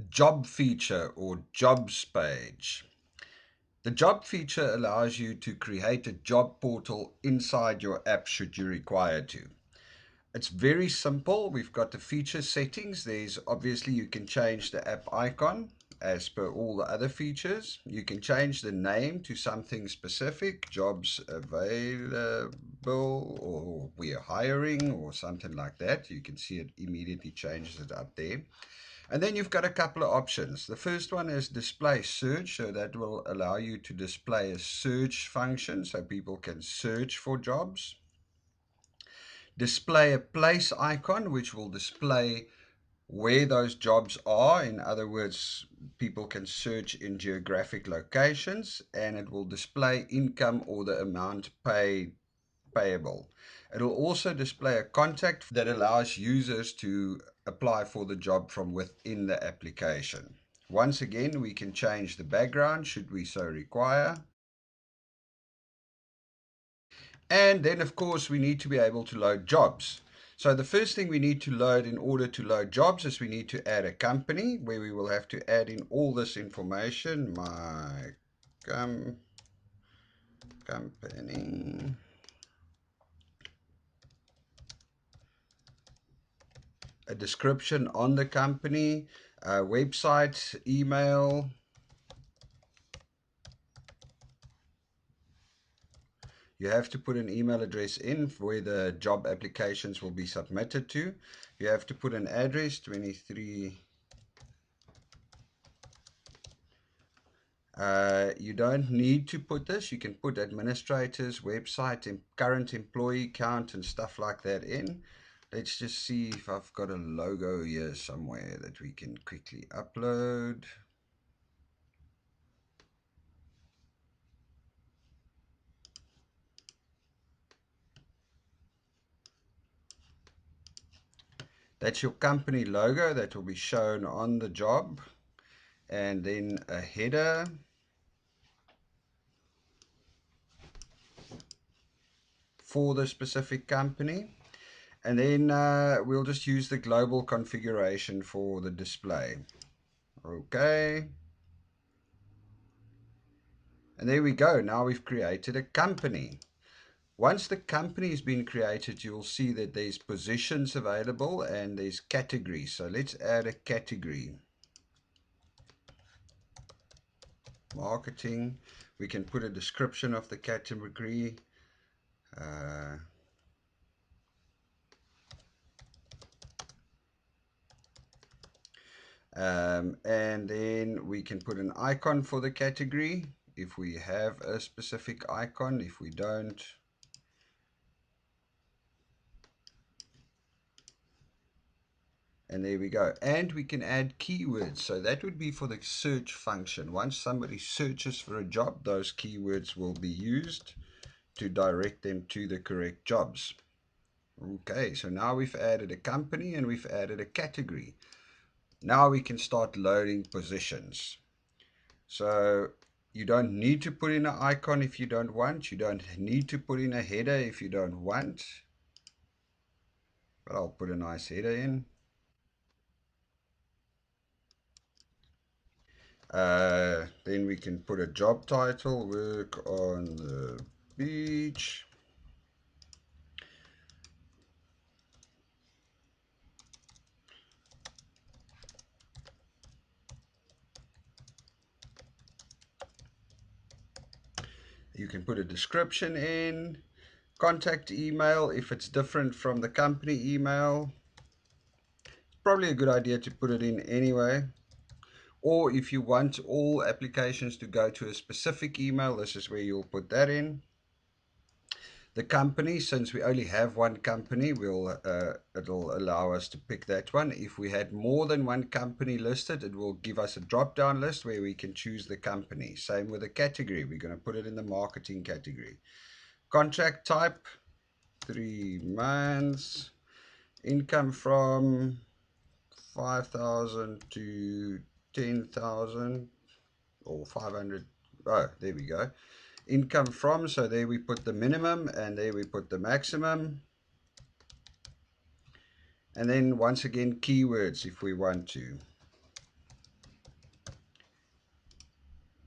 Job feature or jobs page. The job feature allows you to create a job portal inside your app should you require to. It's very simple. We've got the feature settings. There's obviously you can change the app icon as per all the other features. You can change the name to something specific, jobs available, or we are hiring, or something like that. You can see it immediately changes it up there. And then you've got a couple of options. The first one is display search, so that will allow you to display a search function so people can search for jobs. Display a place icon, which will display where those jobs are. In other words, people can search in geographic locations, and it will display income or the amount payable. It will also display a contact that allows users to apply for the job from within the application. Once again, we can change the background should we so require. And then, of course, we need to be able to load jobs. So the first thing we need to load in order to load jobs is we need to add a company, where we will have to add in all this information. My company. A description on the company, website, email. You have to put an email address in where the job applications will be submitted to. You have to put an address, 23. You don't need to put this. You can put administrators, website, and current employee count and stuff like that in. Let's just see if I've got a logo here somewhere that we can quickly upload. That's your company logo that will be shown on the job. And then a header. For the specific company. And then we'll just use the global configuration for the display. Okay. And there we go. Now we've created a company. Once the company has been created, you'll see that there's positions available and there's categories. So let's add a category. Marketing. We can put a description of the category. And then we can put an icon for the category if we have a specific icon. If we don't, and there we go. And we can add keywords, so that would be for the search function. Once somebody searches for a job, those keywords will be used to direct them to the correct jobs. Okay, so now we've added a company and we've added a category. Now we can start loading positions. So you don't need to put in an icon if you don't want. You don't need to put in a header if you don't want. But I'll put a nice header in. Then we can put a job title, work on the beach. You can put a description in, contact email if it's different from the company email. Probably a good idea to put it in anyway. Or if you want all applications to go to a specific email, this is where you'll put that in. The company, since we only have one company, it'll allow us to pick that one. If we had more than one company listed, it will give us a drop-down list where we can choose the company. Same with the category. We're going to put it in the marketing category. Contract type, 3 months. Income from 5,000 to 10,000 or 500. Oh, there we go. Income from, so there we put the minimum and there we put the maximum. And then once again, keywords if we want to.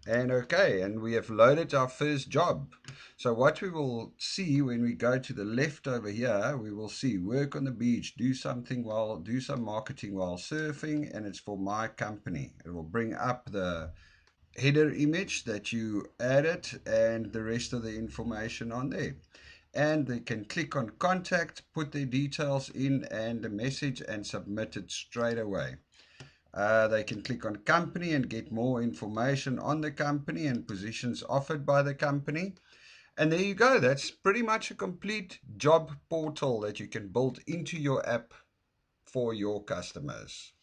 And okay, and we have loaded our first job. So what we will see when we go to the left over here, we will see work on the beach, do some marketing while surfing, and it's for my company. It will bring up the header image that you added and the rest of the information on there. And they can click on contact, put their details in and the message, and submit it straight away. They can click on company and get more information on the company and positions offered by the company. And there you go. That's pretty much a complete job portal that you can build into your app for your customers.